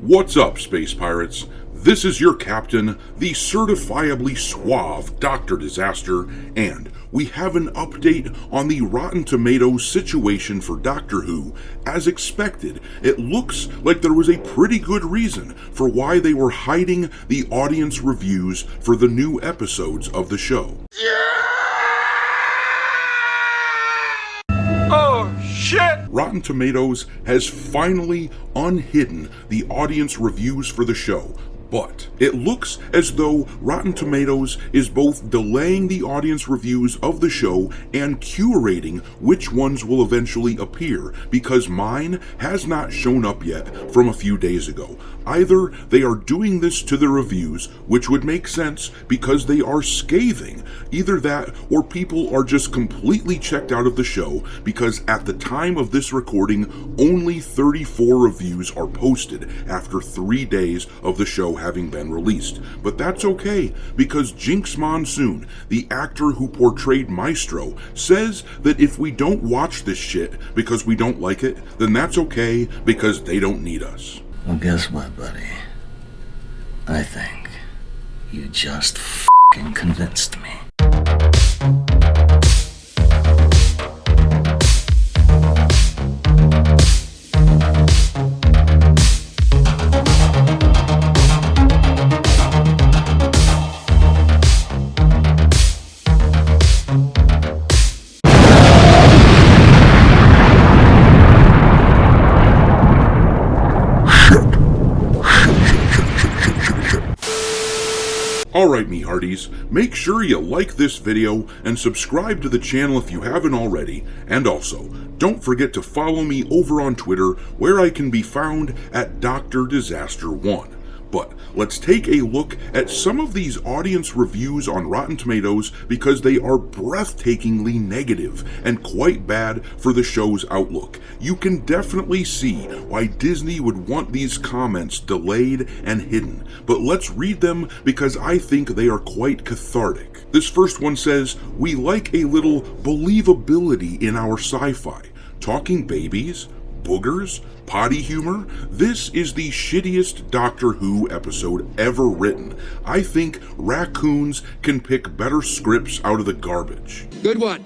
What's up, Space Pirates? This is your captain, the certifiably suave Dr. Disaster, and we have an update on the Rotten Tomatoes situation for Doctor Who. As expected, it looks like there was a pretty good reason for why they were hiding the audience reviews for the new episodes of the show. Oh, shit! Rotten Tomatoes has finally unhidden the audience reviews for the show, but it looks as though Rotten Tomatoes is both delaying the audience reviews of the show and curating which ones will eventually appear, because mine has not shown up yet from a few days ago. Either they are doing this to the reviews, which would make sense because they are scathing. Either that, or people are just completely checked out of the show, because at the time of this recording, only 34 reviews are posted after 3 days of the show having been released. But that's okay, because Jinx Monsoon, the actor who portrayed Maestro, says that if we don't watch this shit because we don't like it, then that's okay, because they don't need us. Well, guess what, buddy? I think you just f***ing convinced me. Alright, me hearties, make sure you like this video and subscribe to the channel if you haven't already, and also, don't forget to follow me over on Twitter, where I can be found at Dr. Disaster 1. But let's take a look at some of these audience reviews on Rotten Tomatoes, because they are breathtakingly negative and quite bad for the show's outlook. You can definitely see why Disney would want these comments delayed and hidden, but let's read them because I think they are quite cathartic. This first one says, "We like a little believability in our sci-fi. Talking babies? Boogers? Potty humor? This is the shittiest Doctor Who episode ever written. I think raccoons can pick better scripts out of the garbage." Good one.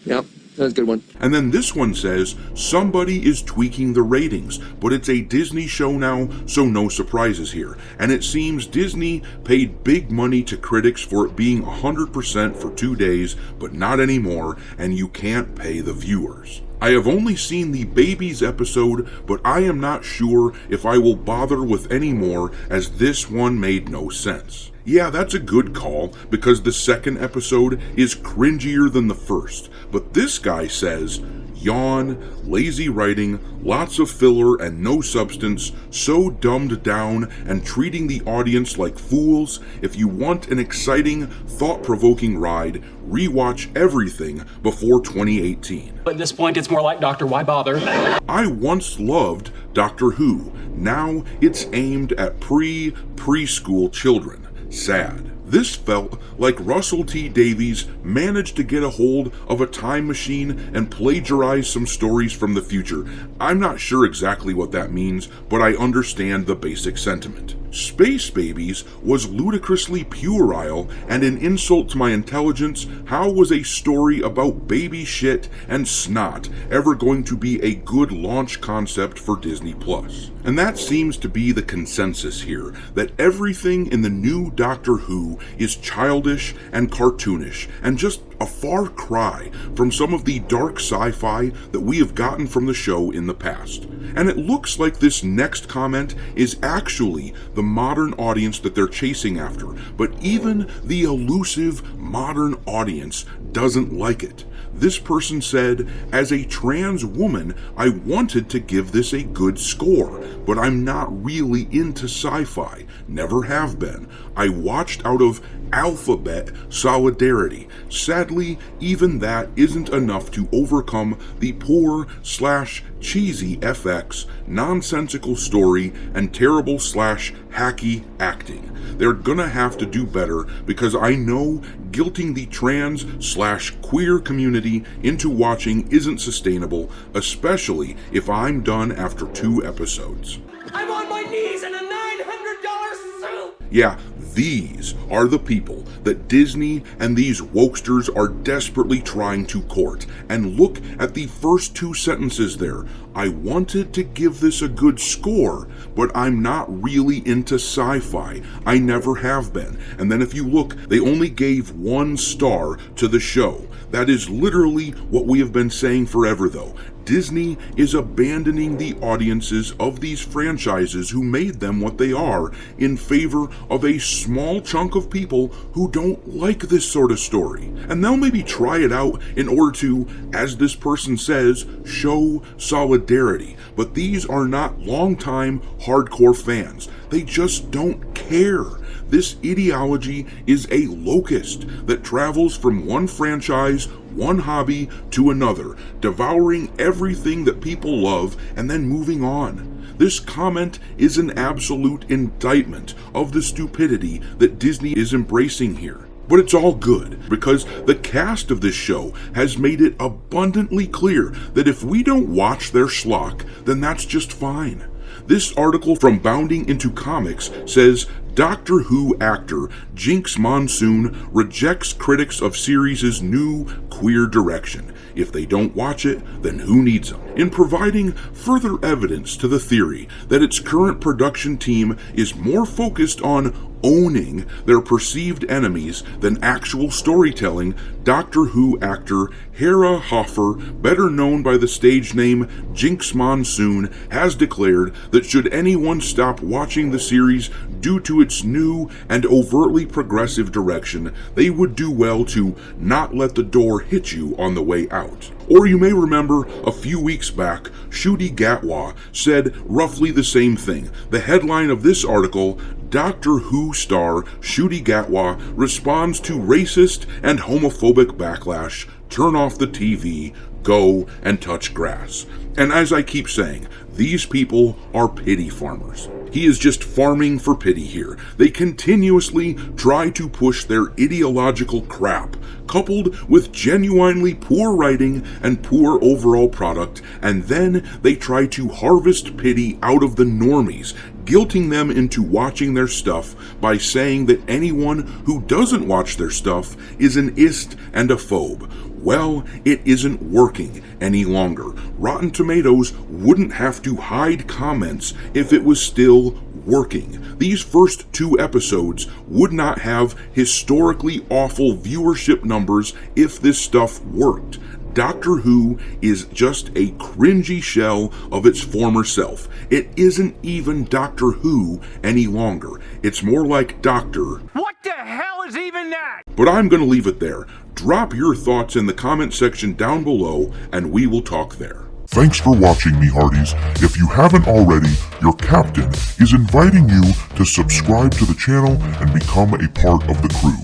Yep, that's a good one. And then this one says, "Somebody is tweaking the ratings, but it's a Disney show now, so no surprises here. And it seems Disney paid big money to critics for it being 100% for 2 days, but not anymore, and you can't pay the viewers. I have only seen the babies episode, but I am not sure if I will bother with any more, as this one made no sense." Yeah, that's a good call, because the second episode is cringier than the first. But this guy says, "Yawn, lazy writing, lots of filler and no substance, so dumbed down and treating the audience like fools. If you want an exciting, thought-provoking ride, rewatch everything before 2018. At this point, it's more like, Doctor, why bother? I once loved Doctor Who. Now it's aimed at preschool children. Sad." This felt like Russell T Davies managed to get a hold of a time machine and plagiarize some stories from the future. I'm not sure exactly what that means, but I understand the basic sentiment. "Space Babies was ludicrously puerile and an insult to my intelligence. How was a story about baby shit and snot ever going to be a good launch concept for Disney Plus?" And that seems to be the consensus here, that everything in the new Doctor Who is childish and cartoonish, and just a far cry from some of the dark sci-fi that we have gotten from the show in the past. And it looks like this next comment is actually the modern audience that they're chasing after, but even the elusive modern audience doesn't like it. This person said, "As a trans woman, I wanted to give this a good score, but I'm not really into sci-fi, never have been. I watched out of alphabet solidarity. Sad sadly, even that isn't enough to overcome the poor/cheesy FX, nonsensical story, and terrible/hacky acting. They're gonna have to do better, because I know guilting the trans/queer community into watching isn't sustainable, especially if I'm done after 2 episodes. I'm on my knees in a $900 suit! Yeah, these are the people that Disney and these wokesters are desperately trying to court. And look at the first 2 sentences there. I wanted to give this a good score, but I'm not really into sci-fi. I never have been. And then if you look, they only gave 1 star to the show. That is literally what we have been saying forever, though. Disney is abandoning the audiences of these franchises who made them what they are in favor of a small chunk of people who don't like this sort of story. And they'll maybe try it out in order to, as this person says, show solidarity. But these are not longtime hardcore fans. They just don't care. This ideology is a locust that travels from one franchise, one hobby to another, devouring everything that people love and then moving on. This comment is an absolute indictment of the stupidity that Disney is embracing here. But it's all good, because the cast of this show has made it abundantly clear that if we don't watch their schlock, then that's just fine. This article from Bounding Into Comics says, Doctor Who actor Jinx Monsoon rejects critics of series' new queer direction. If they don't watch it, then who needs them? In providing further evidence to the theory that its current production team is more focused on owning their perceived enemies than actual storytelling, Doctor Who actor Hera Hoffer, better known by the stage name Jinx Monsoon, has declared that should anyone stop watching the series due to its new and overtly progressive direction, they would do well to not let the door hit you on the way out. Or you may remember a few weeks back, Ncuti Gatwa said roughly the same thing. The headline of this article, Doctor Who star Ncuti Gatwa responds to racist and homophobic backlash, turn off the TV, go and touch grass. And as I keep saying, these people are pity farmers. He is just farming for pity here. They continuously try to push their ideological crap, coupled with genuinely poor writing and poor overall product, and then they try to harvest pity out of the normies, guilting them into watching their stuff by saying that anyone who doesn't watch their stuff is an ist and a phobe. Well, it isn't working any longer. Rotten Tomatoes wouldn't have to hide comments if it was still working. These first 2 episodes would not have historically awful viewership numbers if this stuff worked. Doctor Who is just a cringy shell of its former self. It isn't even Doctor Who any longer. It's more like Doctor. What the hell is even that? But I'm going to leave it there. Drop your thoughts in the comment section down below, and we will talk there. Thanks for watching, me hearties. If you haven't already, your captain is inviting you to subscribe to the channel and become a part of the crew.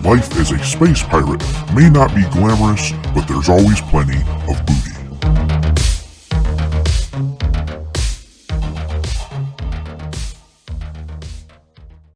Life as a space pirate may not be glamorous, but there's always plenty of booty.